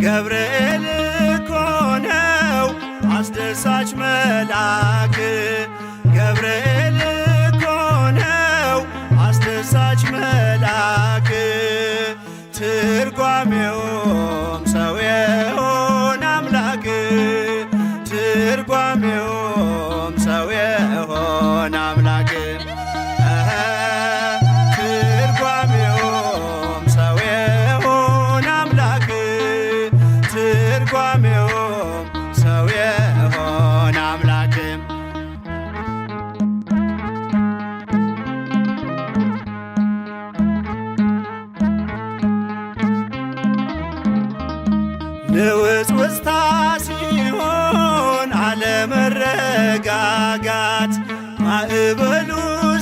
ገብርኤል እኮ ነው አስደሳች መልአክ ገብርኤል እኮ ነው አስደሳች መልአክ ትርጓሜውም ሰው የሆነ አምላክ ትርጓሜውም ሰው የሆነ አምላክ ትርጓሜውም ሰው የሆነ አምላክ ትርጓሜውም ሰው የሆነ አምላክ ንውጽውጽታ ሲሆን አለመረጋጋት ማዕበሉ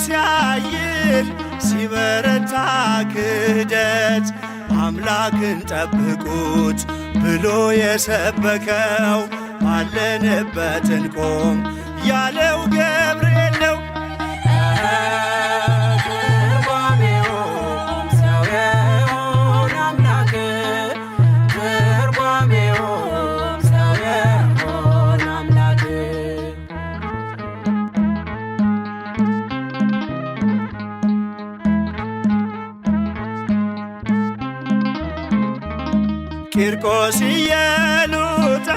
ሲያይል ሲበረታ ክህደት አምላክን ጠብቁት ብሎ የሰበከው ባለንበት እንቆም ያለው ገብርኤል ነው። ቂርቆስ ኢየሉጣን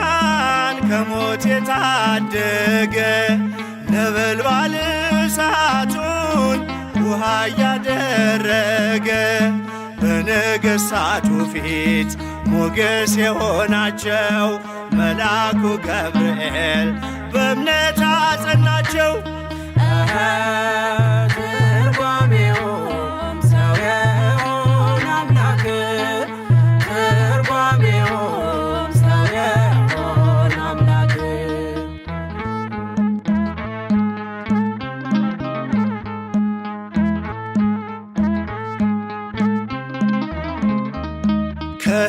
ከሞት የታደገ ነበልባል እሳቱን ውሃ እያደረገ በነገሥታቱ ፊት ሞገስ የሆናቸው መልአኩ ገብርኤል በእምነት አጸናቸው። ትርጓሜውም ሰው የሆነ አምላክ ትርጓሜውም ሰው የሆነ አምላክ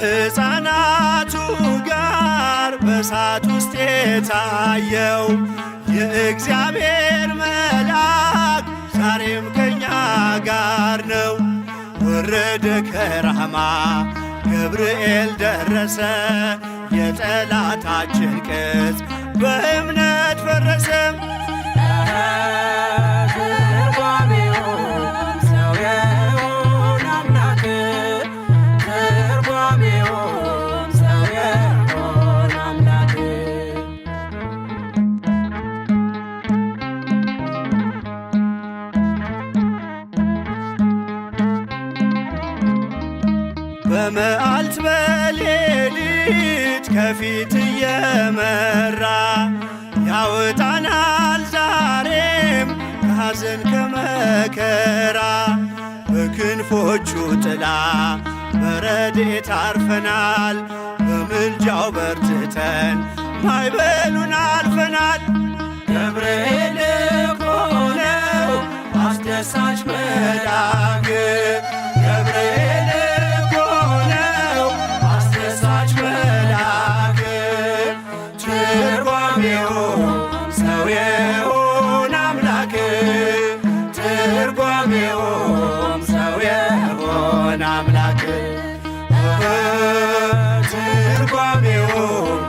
ከሕፃናቱ ጋር በእሳት ውስጥ የታየው የእግዚአብሔር መልአክ ዛሬም ከኛ ጋር ነው። ወረደ ከራማ ገብርኤል ደረሰ የጠላታችን ቅጽ በእምነት ፈረሰ። ትርጓሜውም ሰው የሆነ አምላክ ትርጓሜውም ሰው የሆነ አምላክ በመዓልት በሌሊት ከፊት እየመራ ያወጣናል ዛሬም ከሐዘን ከመከራ በክንፎቹ ጥላ በረድኤት አርፈናል በምልጃው በርትተን ማዕበሉን አልፈናል። ገብርኤል እኮ ነው አስደሳች መልአክ ገብርኤል እኮ ነው አስደሳች መልአክ ትርጓሜውም ሰው የሆነ አምላክ ትርጓሜውም ሰው የሆነ አምላክ ትርጓሜውም